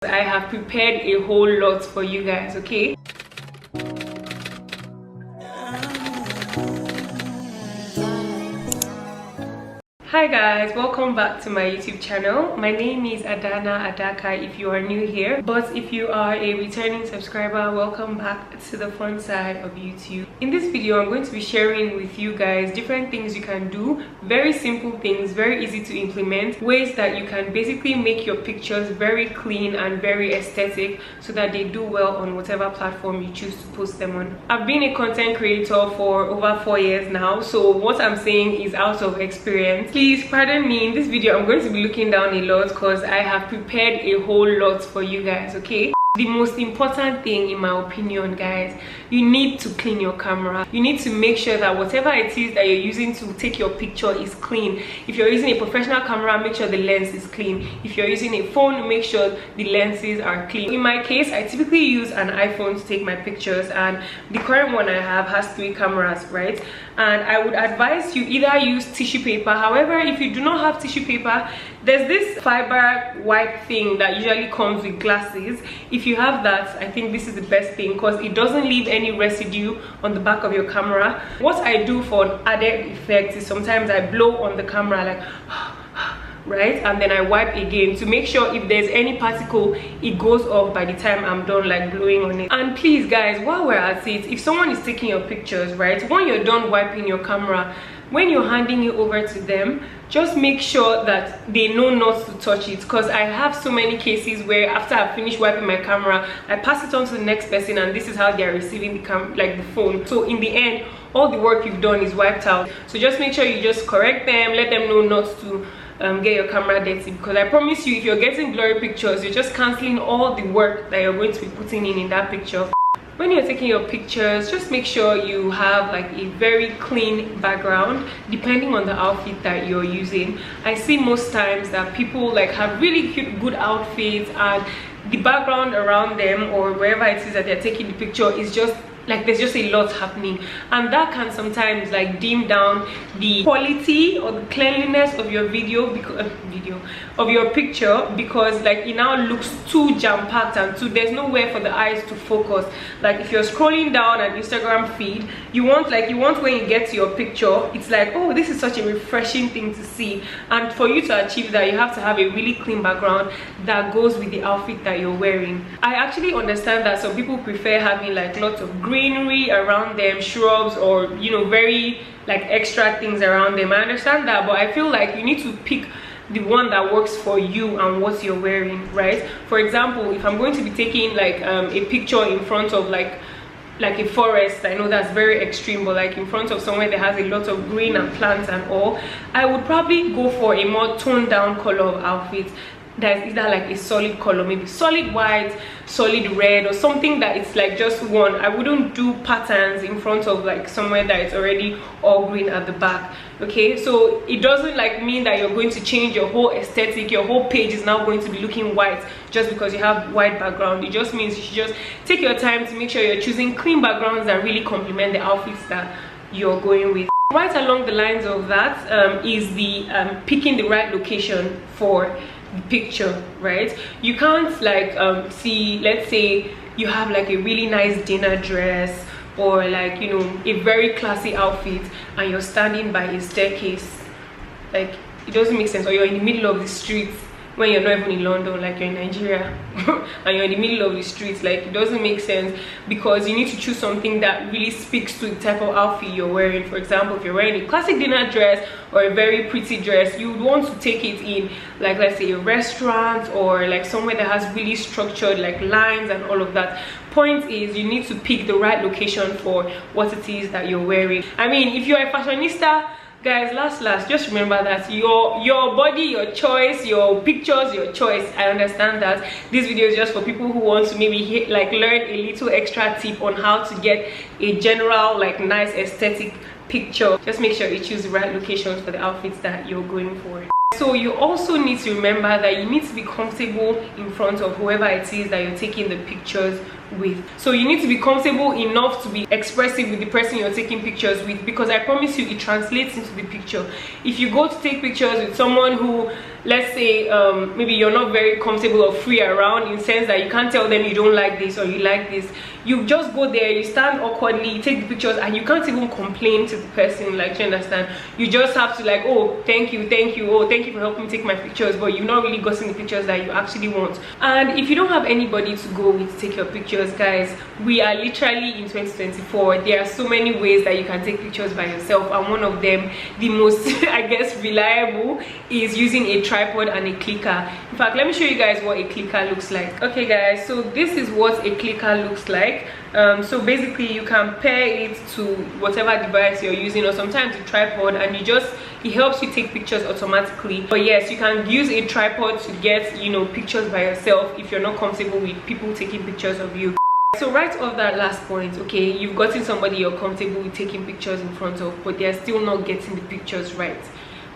I have prepared a whole lot for you guys, okay? Hi guys, welcome back to my YouTube channel. My name is Adana Adaka if you are new here, but if you are a returning subscriber, welcome back to the fun side of YouTube. In this video, I'm going to be sharing with you guys different things you can do, very simple things, very easy to implement, ways that you can basically make your pictures very clean and very aesthetic so that they do well on whatever platform you choose to post them on. I've been a content creator for over 4 years now, so what I'm saying is out of experience. Please pardon me, in this video I'm going to be looking down a lot because I have prepared a whole lot for you guys, okay? The most important thing, in my opinion, guys, you need to clean your camera. You need to make sure that whatever it is that you're using to take your picture is clean. If you're using a professional camera, make sure the lens is clean. If you're using a phone, make sure the lenses are clean. In my case, I typically use an iPhone to take my pictures, and the current one I have has 3 cameras, right? And I would advise you either use tissue paper. However, if you do not have tissue paper, there's this fiber wipe thing that usually comes with glasses. If you have that, I think this is the best thing because it doesn't leave any residue on the back of your camera. What I do for an added effect is sometimes I blow on the camera like right, and then I wipe again to make sure if there's any particle, it goes off by the time I'm done like blowing on it. And please guys, while we're at it, if someone is taking your pictures, right, when you're done wiping your camera, when you're handing it over to them, just make sure that they know not to touch it, because I have so many cases where after I finish wiping my camera, I pass it on to the next person and this is how they are receiving the phone. So in the end, all the work you've done is wiped out. So just make sure you just correct them, let them know not to get your camera dirty, because I promise you, if you're getting blurry pictures, you're just cancelling all the work that you're going to be putting in that picture. When you're taking your pictures, just make sure you have like a very clean background depending on the outfit that you're using. I see most times that people like have really cute, good outfits, and the background around them or wherever it is that they're taking the picture is just like there's just a lot happening, and that can sometimes like dim down the quality or the cleanliness of your video because of your picture, because like it now looks too jam-packed and there's nowhere for the eyes to focus. Like if you're scrolling down an Instagram feed, you want when you get to your picture, it's like, oh, this is such a refreshing thing to see. And for you to achieve that, you have to have a really clean background that goes with the outfit that you're wearing. I actually understand that some people prefer having like lots of greenery around them, shrubs, or you know, very like extra things around them. I understand that, but I feel like you need to pick the one that works for you and what you're wearing, right? For example, if I'm going to be taking like a picture in front of like a forest, I know that's very extreme, but like in front of somewhere that has a lot of green and plants and all, I would probably go for a more toned down color of outfit that's either like a solid color, maybe solid white, solid red, or something that it's like just one. I wouldn't do patterns in front of like somewhere that it's already all green at the back, okay? So it doesn't like mean that you're going to change your whole aesthetic, your whole page is now going to be looking white just because you have white background. It just means you should just take your time to make sure you're choosing clean backgrounds that really complement the outfits that you're going with. Right along the lines of that is the picking the right location for the picture, right? You can't like see, let's say you have like a really nice dinner dress or like, you know, a very classy outfit and you're standing by a staircase. Like it doesn't make sense. Or you're in the middle of the streets when you're not even in London, like you're in Nigeria and you're in the middle of the streets. Like it doesn't make sense, because you need to choose something that really speaks to the type of outfit you're wearing. For example, if you're wearing a classic dinner dress or a very pretty dress, you would want to take it in like, let's say, a restaurant or like somewhere that has really structured like lines and all of that. Point is, you need to pick the right location for what it is that you're wearing. I mean, if you're a fashionista, guys, last just remember that your body, your choice, your pictures, your choice. I understand that this video is just for people who want to maybe like learn a little extra tip on how to get a general like nice aesthetic picture. Just make sure you choose the right locations for the outfits that you're going for. So you also need to remember that you need to be comfortable in front of whoever it is that you're taking the pictures with. So you need to be comfortable enough to be expressive with the person you're taking pictures with, because I promise you it translates into the picture. If you go to take pictures with someone who let's say maybe you're not very comfortable or free around, in the sense that you can't tell them you don't like this or you like this. You just go there, you stand awkwardly, you take the pictures, and you can't even complain to the person, like, you understand? You just have to like, oh, thank you, oh, thank you for helping me take my pictures, but you've not really gotten the pictures that you actually want. And if you don't have anybody to go with to take your pictures, guys, we are literally in 2024. There are so many ways that you can take pictures by yourself, and one of them, the most I guess reliable, is using a tripod and a clicker. In fact, let me show you guys what a clicker looks like. Okay guys, so this is what a clicker looks like. So basically you can pair it to whatever device you're using, or sometimes a tripod, and it helps you take pictures automatically. But yes, you can use a tripod to get, you know, pictures by yourself if you're not comfortable with people taking pictures of you. So right off that last point, okay, you've gotten somebody you're comfortable with taking pictures in front of, but they're still not getting the pictures right.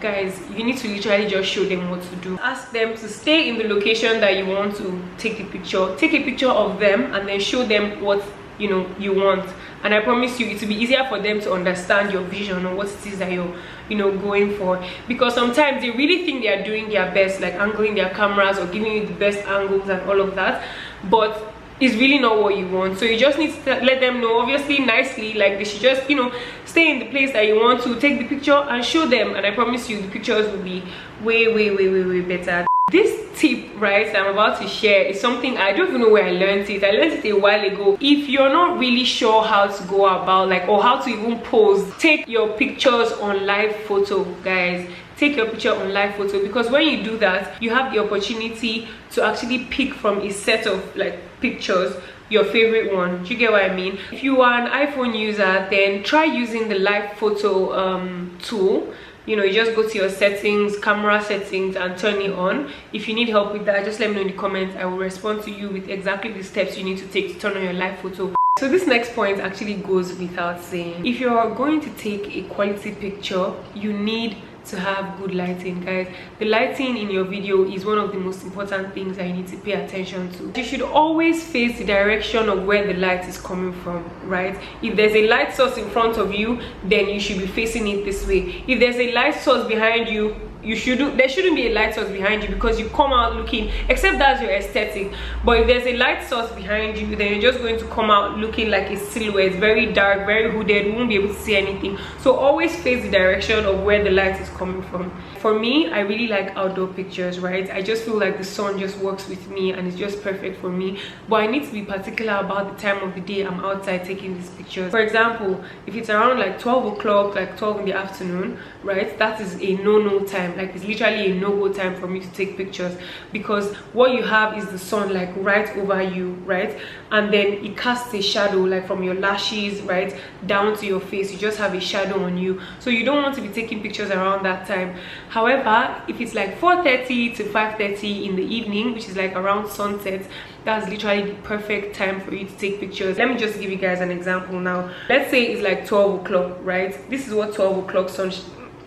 Guys, you need to literally just show them what to do. Ask them to stay in the location that you want to take the picture. Take a picture of them and then show them what, you know, you want. And I promise you, it will be easier for them to understand your vision or what it is that you're, you know, going for. Because sometimes they really think they are doing their best, like angling their cameras or giving you the best angles and all of that, but it's really not what you want. So you just need to let them know, obviously nicely, like they should just, you know, stay in the place that you want to take the picture and show them, and I promise you the pictures will be way better. This tip, right, that I'm about to share is something I don't even know where I learned it. I learned it a while ago. If you're not really sure how to go about, like, or how to even pose, take your pictures on live photo, guys. Take your picture on live photo, because when you do that, you have the opportunity to actually pick from a set of like pictures your favorite one. Do you get what I mean? If you are an iPhone user, then try using the live photo tool. You know, you just go to your settings, camera settings, and turn it on. If you need help with that, just let me know in the comments. I will respond to you with exactly the steps you need to take to turn on your live photo. So this next point actually goes without saying. If you're going to take a quality picture, you need to have good lighting, guys. The lighting in your video is one of the most important things that you need to pay attention to. You should always face the direction of where the light is coming from, right? If there's a light source in front of you, then you should be facing it this way. If there's a light source behind you, there shouldn't be a light source behind you, because you come out looking, except that's your aesthetic. But if there's a light source behind you, then you're just going to come out looking like a silhouette, very dark, very hooded. You won't be able to see anything. So always face the direction of where the light is coming from. For me, I really like outdoor pictures, right? I just feel like the sun just works with me and it's just perfect for me. But I need to be particular about the time of the day I'm outside taking these pictures. For example, if it's around like 12 o'clock, like 12 in the afternoon, right, that is a no time. Like, it's literally a no-go time for me to take pictures, because what you have is the sun like right over you, right, and then it casts a shadow like from your lashes right down to your face. You just have a shadow on you, so you don't want to be taking pictures around that time. However, if it's like 4:30 to 5:30 in the evening, which is like around sunset, that's literally the perfect time for you to take pictures. Let me just give you guys an example now. Let's say it's like 12 o'clock, right? This is what 12 o'clock sun,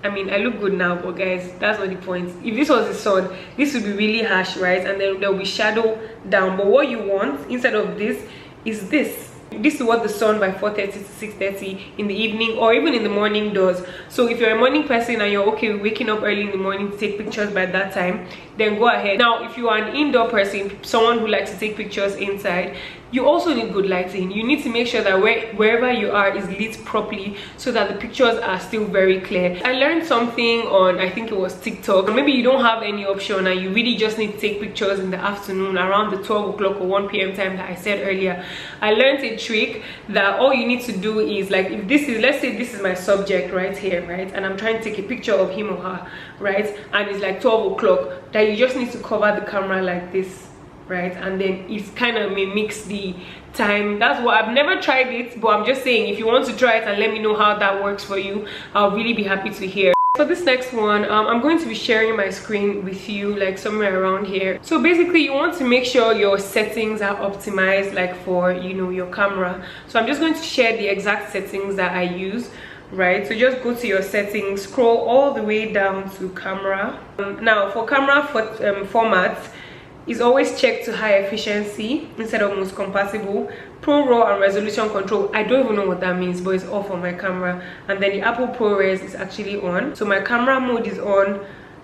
I mean, I look good now, but guys, that's not the point. If this was the sun, this would be really harsh, right? And then there will be shadow down. But what you want instead of this is this. This is what the sun by 4:30 to 6:30 in the evening or even in the morning does. So if you're a morning person and you're okay with waking up early in the morning to take pictures by that time, then go ahead. Now, if you are an indoor person, someone who likes to take pictures inside, you also need good lighting. You need to make sure that wherever you are is lit properly, so that the pictures are still very clear. I learned something on, I think it was TikTok. Maybe you don't have any option and you really just need to take pictures in the afternoon around the 12 o'clock or 1 p.m. time that I said earlier. I learned a trick that all you need to do is, like, if this is, let's say this is my subject right here, right, and I'm trying to take a picture of him or her, right, and it's like 12 o'clock, that you just need to cover the camera like this, right, and then it kind of mimics the time. That's what, I've never tried it, but I'm just saying, if you want to try it and let me know how that works for you, I'll really be happy to hear. For this next one, I'm going to be sharing my screen with you, like somewhere around here. So basically, you want to make sure your settings are optimized, like for, you know, your camera. So I'm just going to share the exact settings that I use, right? So just go to your settings, scroll all the way down to camera. Now for camera format, is always checked to high efficiency instead of most compatible. Pro RAW and resolution control, I don't even know what that means, but it's off on my camera. And then the Apple ProRes is actually on. So my camera mode is on,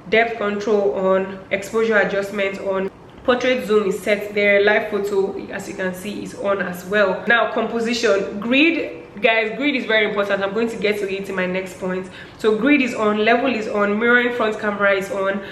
depth control on, exposure adjustment on, portrait zoom is set there, live photo, as you can see, is on as well. Now composition, grid, guys, grid is very important. I'm going to get to it in my next point. So grid is on, level is on, mirroring front camera is on,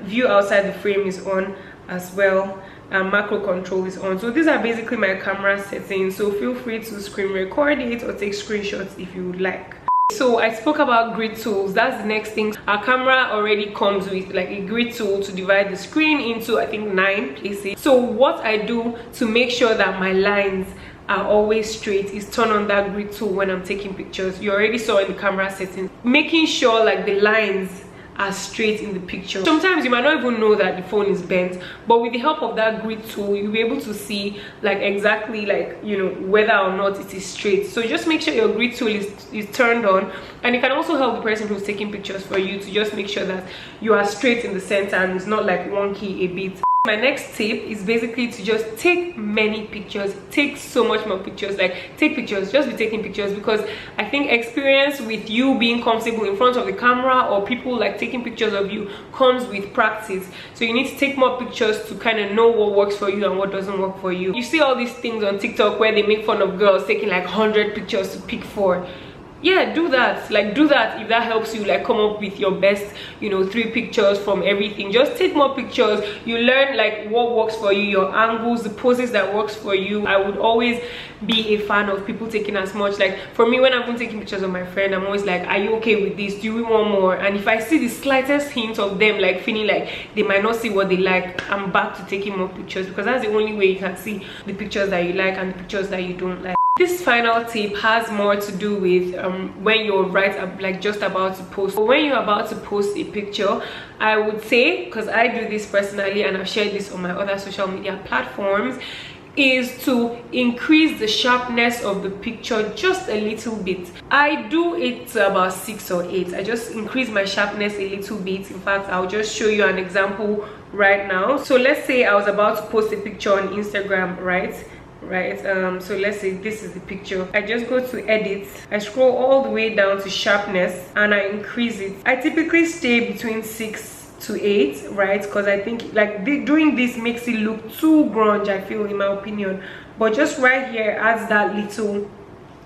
view outside the frame is on as well, and macro control is on. So these are basically my camera settings, so feel free to screen record it or take screenshots if you would like. So I spoke about grid tools. That's the next thing. Our camera already comes with like a grid tool to divide the screen into, I think, 9 places. So what I do to make sure that my lines are always straight is turn on that grid tool when I'm taking pictures. You already saw in the camera settings, making sure like the lines are straight in the picture. Sometimes you might not even know that the phone is bent, but with the help of that grid tool, you'll be able to see like exactly, like, you know, whether or not it is straight. So just make sure your grid tool is turned on, and it can also help the person who's taking pictures for you to just make sure that you are straight in the center and it's not like wonky a bit. My next tip is basically to just take many pictures. Take so much more pictures. Like, take pictures, just be taking pictures, because I think experience with you being comfortable in front of the camera or people like taking pictures of you comes with practice. So you need to take more pictures to kind of know what works for you and what doesn't work for you. You see all these things on TikTok where they make fun of girls taking like 100 pictures to pick for. Yeah, do that. Like, do that if that helps you like come up with your best, you know, 3 pictures from everything. Just take more pictures. You learn like what works for you, your angles, the poses that works for you. I would always be a fan of people taking as much. Like for me, when I'm taking pictures of my friend, I'm always like, are you okay with this? Do we want more? And if I see the slightest hint of them like feeling like they might not see what they like, I'm back to taking more pictures, because that's the only way you can see the pictures that you like and the pictures that you don't like. This final tip has more to do with when you're just about to post. So when you're about to post a picture, I would say, because I do this personally and I've shared this on my other social media platforms, is to increase the sharpness of the picture just a little bit. I do it to about 6 or 8. I just increase my sharpness a little bit. In fact, I'll just show you an example right now. So let's say I was about to post a picture on Instagram, right? So let's say this is the picture. I just go to edit, I scroll all the way down to sharpness, and I increase it. I typically stay between 6 to 8, right? Because I think like doing this makes it look too grunge, I feel, in my opinion. But just right here adds that little,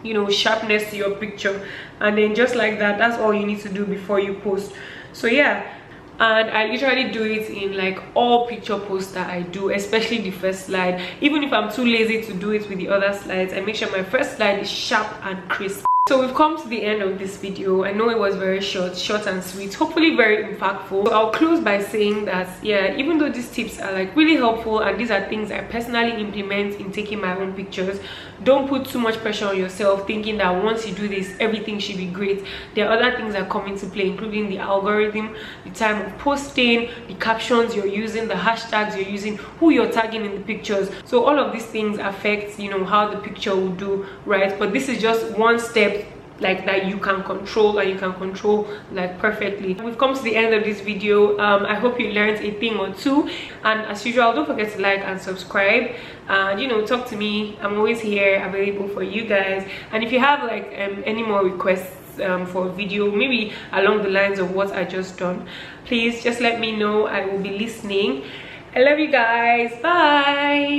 you know, sharpness to your picture. And then just like that, that's all you need to do before you post. So yeah, and I literally do it in like all picture posts that I do, especially the first slide. Even if I'm too lazy to do it with the other slides, I make sure my first slide is sharp and crisp. So we've come to the end of this video. I know it was very short and sweet, hopefully very impactful. So I'll close by saying that, yeah, even though these tips are like really helpful and these are things I personally implement in taking my own pictures, don't put too much pressure on yourself thinking that once you do this, everything should be great. There are other things that come into play, including the algorithm, the time of posting, the captions you're using, the hashtags you're using, who you're tagging in the pictures. So all of these things affect, you know, how the picture will do, right? But this is just one step like that you can control, and you can control like perfectly. We've come to the end of this video. I hope you learned a thing or two, and as usual, don't forget to like and subscribe, and you know, talk to me. I'm always here available for you guys. And if you have like any more requests for a video, maybe along the lines of what I just done, please just let me know. I will be listening. I love you guys. Bye.